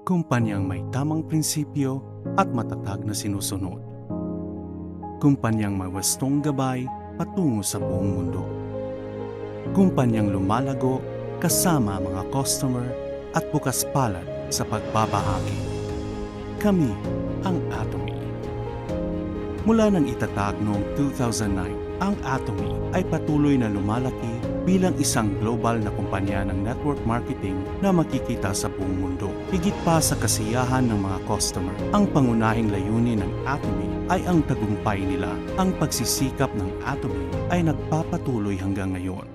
Kumpanyang may tamang prinsipyo at matatag na sinusunod. Kumpanyang may wastong gabay patungo sa buong mundo. Kumpanyang lumalago kasama mga customer at bukas palad sa pagbabahagi. Kami ang Atomy. Mula nang itatag noong 2009, ang Atomy ay patuloy na lumalaki bilang isang global na kumpanya ng network marketing na makikita sa buong mundo. Higit pa sa kasiyahan ng mga customer, ang pangunahing layunin ng Atomy ay ang tagumpay nila. Ang pagsisikap ng Atomy ay nagpapatuloy hanggang ngayon.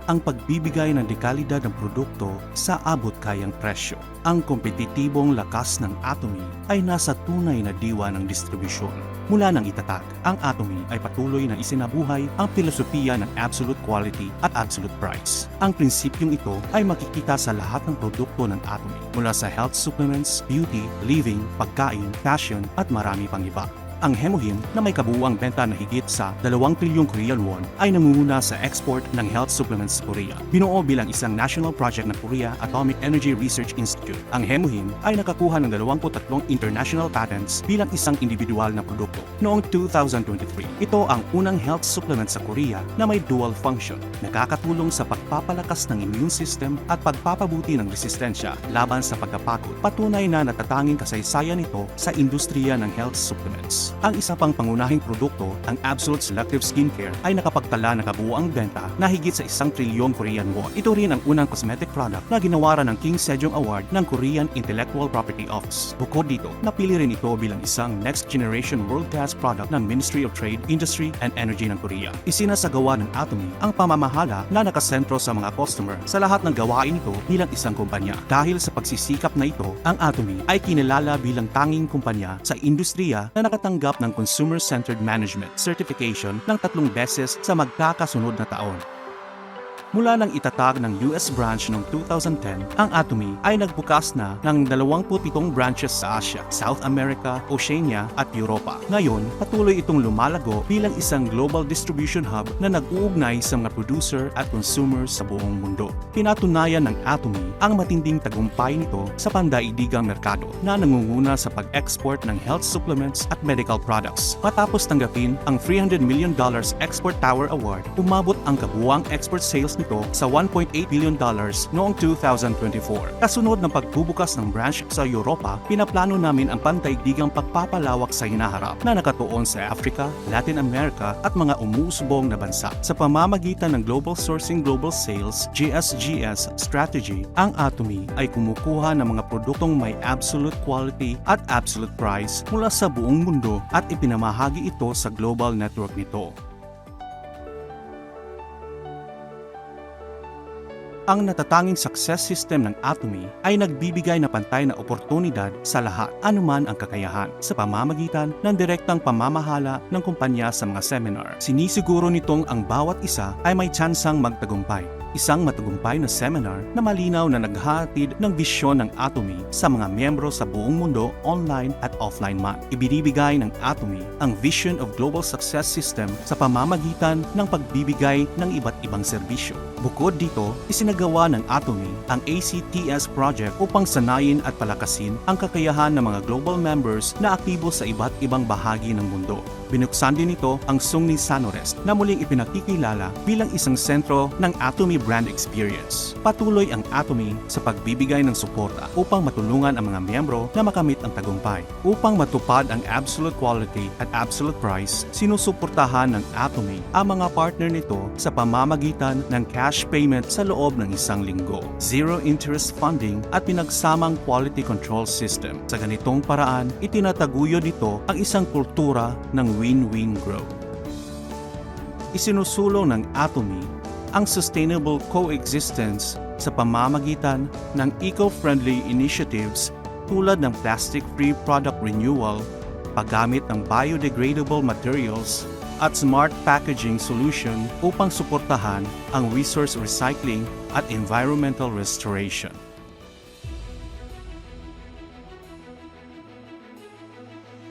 Ang pagbibigay ng dekalidad ng produkto sa abot-kayang presyo. Ang kompetitibong lakas ng Atomy ay nasa tunay na diwa ng distribusyon. Mula nang itatag, ang Atomy ay patuloy na isinabuhay ang filosofiya ng absolute quality at absolute price. Ang prinsipyong ito ay makikita sa lahat ng produkto ng Atomy, mula sa health supplements, beauty, living, pagkain, fashion at marami pang iba. Ang Hemohim na may kabuuang benta na higit sa 2 trilyong Korean won ay nangunguna sa export ng health supplements sa Korea. Binuo bilang isang national project ng Korea Atomic Energy Research Institute. Ang Hemohim ay nakakuha ng 23 international patents bilang isang individual na produkto. Noong 2023, ito ang unang health supplement sa Korea na may dual function. Nakakatulong sa pagpapalakas ng immune system at pagpapabuti ng resistensya laban sa pagkapagod. Patunay na natatanging kasaysayan nito sa industriya ng health supplements. Ang isa pang pangunahing produkto, ang Absolute Selective Skincare, ay nakapagtala ng kabuuang benta na higit sa 1 trilyong Korean won. Ito rin ang unang cosmetic product na ginawaran ng King Sejong Award ng Korean Intellectual Property Office. Bukod dito, napili rin ito bilang isang next generation world-class product ng Ministry of Trade, Industry and Energy ng Korea. Isinasagawa ng Atomy ang pamamahala na nakasentro sa mga customer sa lahat ng gawain ito bilang isang kumpanya. Dahil sa pagsisikap na ito, ang Atomy ay kinilala bilang tanging kumpanya sa industriya na nakatanggap ng Consumer-Centered Management Certification ng 3 beses sa magkakasunod na taon. Mula nang itatag ng US branch noong 2010, ang Atomy ay nagbukas na ng 27 branches sa Asia, South America, Oceania at Europa. Ngayon, patuloy itong lumalago bilang isang global distribution hub na nag-uugnay sa mga producer at consumers sa buong mundo. Pinatunayan ng Atomy ang matinding tagumpay nito sa pandaigdigang merkado na nangunguna sa pag-export ng health supplements at medical products. Matapos tanggapin ang $300 million Export Tower Award, umabot ang kabuuang export sales nito sa $1.8 billion noong 2024. Kasunod ng pagbubukas ng branch sa Europa, pinaplano namin ang pandaigdigang pagpapalawak sa hinaharap na nakatuon sa Africa, Latin America at mga umuusbong na bansa. Sa pamamagitan ng Global Sourcing Global Sales (GSGS) strategy, ang Atomy ay kumukuha ng mga produktong may absolute quality at absolute price mula sa buong mundo at ipinamahagi ito sa global network nito. Ang natatanging success system ng Atomy ay nagbibigay na pantay na oportunidad sa lahat, anuman ang kakayahan, sa pamamagitan ng direktang pamamahala ng kumpanya sa mga seminar. Sinisiguro nitong ang bawat isa ay may tsansang magtagumpay. Isang matagumpay na seminar na malinaw na naghahatid ng bisyon ng Atomy sa mga miyembro sa buong mundo, online at offline man. Ibinibigay ng Atomy ang vision of global success system sa pamamagitan ng pagbibigay ng iba't ibang serbisyo. Bukod dito, isinagawa ng Atomy ang ACTS project upang sanayin at palakasin ang kakayahan ng mga global members na aktibo sa iba't ibang bahagi ng mundo. Binuksan din ito ang Sungni Sanorest na muling ipinakikilala bilang isang sentro ng Atomy brand experience. Patuloy ang Atomy sa pagbibigay ng suporta upang matulungan ang mga miyembro na makamit ang tagumpay. Upang matupad ang absolute quality at absolute price, sinusuportahan ng Atomy ang mga partner nito sa pamamagitan ng cash payment sa loob ng 1 linggo, zero interest funding at pinagsamang quality control system. Sa ganitong paraan, itinataguyod nito ang isang kultura ng win-win growth. Isinusulong ng Atomy ang sustainable coexistence sa pamamagitan ng eco-friendly initiatives tulad ng plastic-free product renewal, paggamit ng biodegradable materials, at smart packaging solution upang suportahan ang resource recycling at environmental restoration.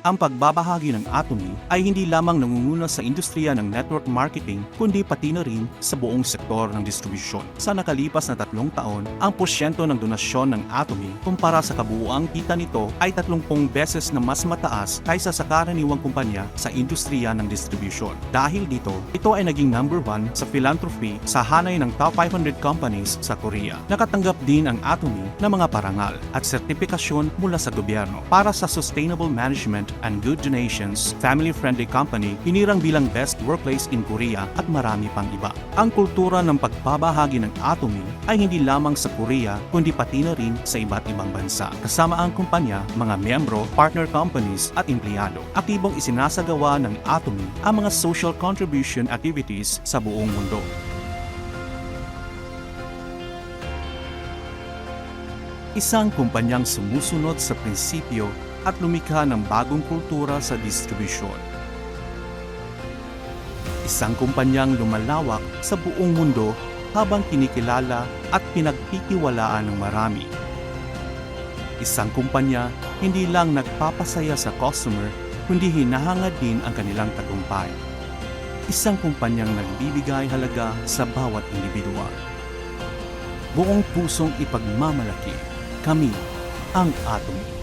Ang pagbabahagi ng Atomy ay hindi lamang nangunguna sa industriya ng network marketing kundi pati na rin sa buong sektor ng distribusyon. Sa nakalipas na 3 taon, ang porsyento ng donasyon ng Atomy kumpara sa kabuuang kita nito ay 30 beses na mas mataas kaysa sa karaniwang kumpanya sa industriya ng distribusyon. Dahil dito, ito ay naging number 1 sa philanthropy sa hanay ng top 500 companies sa Korea. Nakatanggap din ang Atomy ng mga parangal at sertipikasyon mula sa gobyerno para sa sustainable management and good donations, family-friendly company, hinirang bilang best workplace in Korea at marami pang iba. Ang kultura ng pagbabahagi ng Atomy ay hindi lamang sa Korea kundi pati na rin sa iba't ibang bansa. Kasama ang kumpanya, mga miyembro, partner companies at empleyado. Aktibong isinasagawa ng Atomy ang mga social contribution activities sa buong mundo. Isang kumpanyang sumusunod sa prinsipyo at lumikha ng bagong kultura sa distribusyon. Isang kumpanyang lumalawak sa buong mundo habang kinikilala at pinagtitiwalaan ng marami. Isang kumpanya hindi lang nagpapasaya sa customer kundi hinahangad din ang kanilang tagumpay. Isang kumpanyang nagbibigay halaga sa bawat individual. Buong pusong ipagmamalaki, kami ang Atomy.